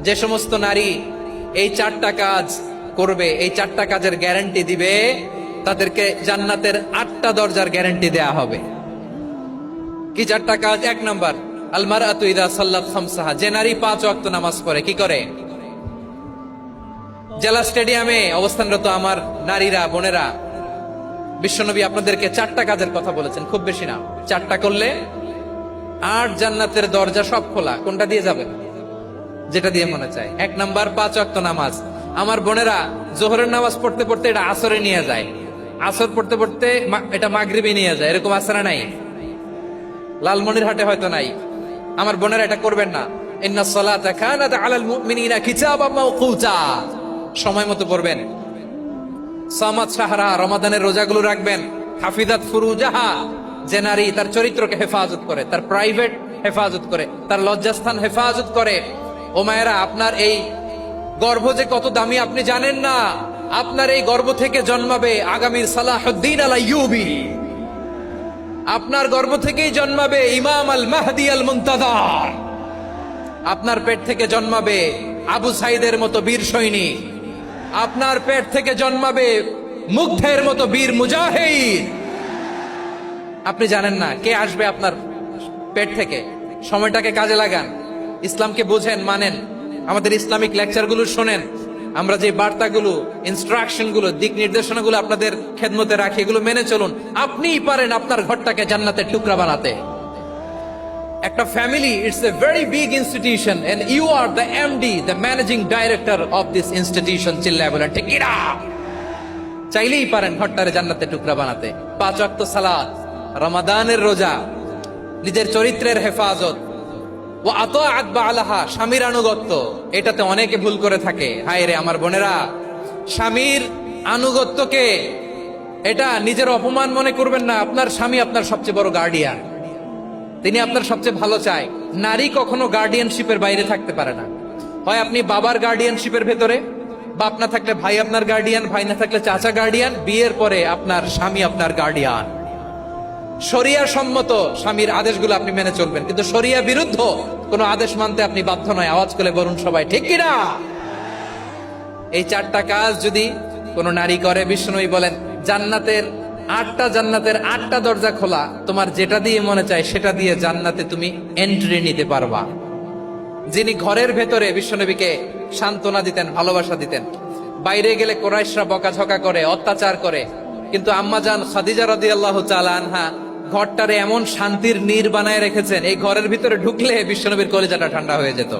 যে সমস্ত নারী এই চারটা কাজ করবে, এই চারটা কাজের গ্যারান্টি দিবে, তাদেরকে জান্নাতের 8টা দরজার গ্যারান্টি দেয়া হবে। কি চারটা কাজ? 1 নাম্বার, আল মারআতু ইযা সাল্লাত খামসাহা, যে নারী 5 ওয়াক্ত নামাজ পড়ে কি করে? জেলা স্টেডিয়ামে অবস্থানরত আমার নারীরা, বোনেরা, বিশ্বনবী আপনাদেরকে 4টা কাজের কথা বলেছেন, খুব বেশি না। 4টা করলে 8 জান্নাতের দরজা সব খোলা। কোনটা দিয়ে যাবেন? যেটা দিয়ে মনে চায়। 1 নাম্বার 5 ওয়াক্ত নামাজ। আমার বোনেরা জোহরের নামাজ পড়তে পড়তে এটা আসরে নিয়ে যায়, আসর পড়তে পড়তে এটা মাগরিবে নিয়ে যায়, এরকম আসরে নাই? লালমনিরহাটে হয়তো নাই। আমার বোনেরা এটা করবেন না। ইন্নাস সালাতা কানাত আলাল মুমিনিনা কিতাবাম মাওকুতা, সময় মতো পড়বেন। সামাত সাহারা, রমাদানের রোজাগুলো রাখবেন। হাফিজাত ফুরুজাহা, যে নারী তার চরিত্রকে হেফাজত করে, তার প্রাইভেট হেফাজত করে, তার লজ্জাস্থান হেফাজত করে। ও মায়েরা, আপনার এই গর্ভ যে কত দামি আপনি জানেন না। আপনার এই গর্ভ থেকে জন্মাবে আগামীর সালাহুদ্দিন আল আইয়ুবী। আপনার গর্ভ থেকেই জন্মাবে ইমাম আল মাহদি আল মুনতাজার। আপনার পেট থেকে জন্মাবে আবু সাইদের মতো বীর সৈনিক। আপনার পেট থেকে জন্মাবে মুগ্ধের মতো বীর মুজাহিদ। আপনি জানেন না কে আসবে আপনার পেট থেকে। সময়টাকে কাজে লাগান, ইসলামকে বুঝেন, মানেন, আমাদের ইসলামিক লেকচারগুলো শোনেন। আমরা যে বার্তাগুলো, ইনস্ট্রাকশনগুলো, দিক নির্দেশনাগুলো আপনাদের খেদমতে রাখি, এগুলো মেনে চলুন। আপনিই পারেন আপনার ঘরটাকে জান্নাতের টুকরা বানাতে। একটা family, it's a very big institution and you are the MD, the managing director of this institution. চিল্লায় বলেন ঠিক কিনা? চাইলেই পারেন ঘরটারে জান্নাতের টুকরা বানাতে। 5 ওয়াক্ত সালাত, রমাদানের রোজা, নিজের চরিত্রের হেফাজত, ও আতাআত বালাহা, স্বামীর আনুগত্য। এটাতে অনেকে ভুল করে থাকে। হায় রে আমার বোনেরা, স্বামীর আনুগত্যকে এটা নিজের অপমান মনে করবেন না। আপনার স্বামী আপনার সবচেয়ে বড় গার্ডিয়ান, তিনি আপনার সবচেয়ে ভালো চায়। নারী কখনো গার্ডিয়ানশিপের বাইরে থাকতে পারে না। হয় আপনি বাবার গার্ডিয়ানশিপের ভেতরে, বাপ না থাকলে ভাই আপনার গার্ডিয়ান, ভাই না থাকলে চাচা গার্ডিয়ান, বিয়ের পরে আপনার স্বামী আপনার গার্ডিয়ান। শরিয়া সম্মত স্বামীর আদেশগুলো আপনি মেনে চলবেন, কিন্তু শরিয়া বিরুদ্ধ কোন আদেশ মানতে আপনি বাধ্য নয়। আওয়াজ করে বলুন সবাই ঠিক কিনা? এই 4টা কাজ যদি কোন নারী করে, বিষ্ণুই বলেন জান্নাতের 8টা দরজা খোলা। তোমার যেটা দিয়ে মনে চায় সেটা দিয়ে জান্নাতে তুমি এন্ট্রি নিতে পারবা। যিনি ঘরের ভেতরে বিশ্বনবীকে সান্ত্বনা দিতেন, ভালোবাসা দিতেন, বাইরে গেলে কোরাইশরা বকাঝকা করে, অত্যাচার করে, কিন্তু আম্মাজান খাদিজা রাদিয়াল্লাহু তাআলা আনহা ঘরটারে এমন শান্তির নীড় বানায় রেখেছেন, এই ঘরের ভিতরে ঢুকলে বিশ্বনবীর কলিজাটা ঠান্ডা হয়ে যেত।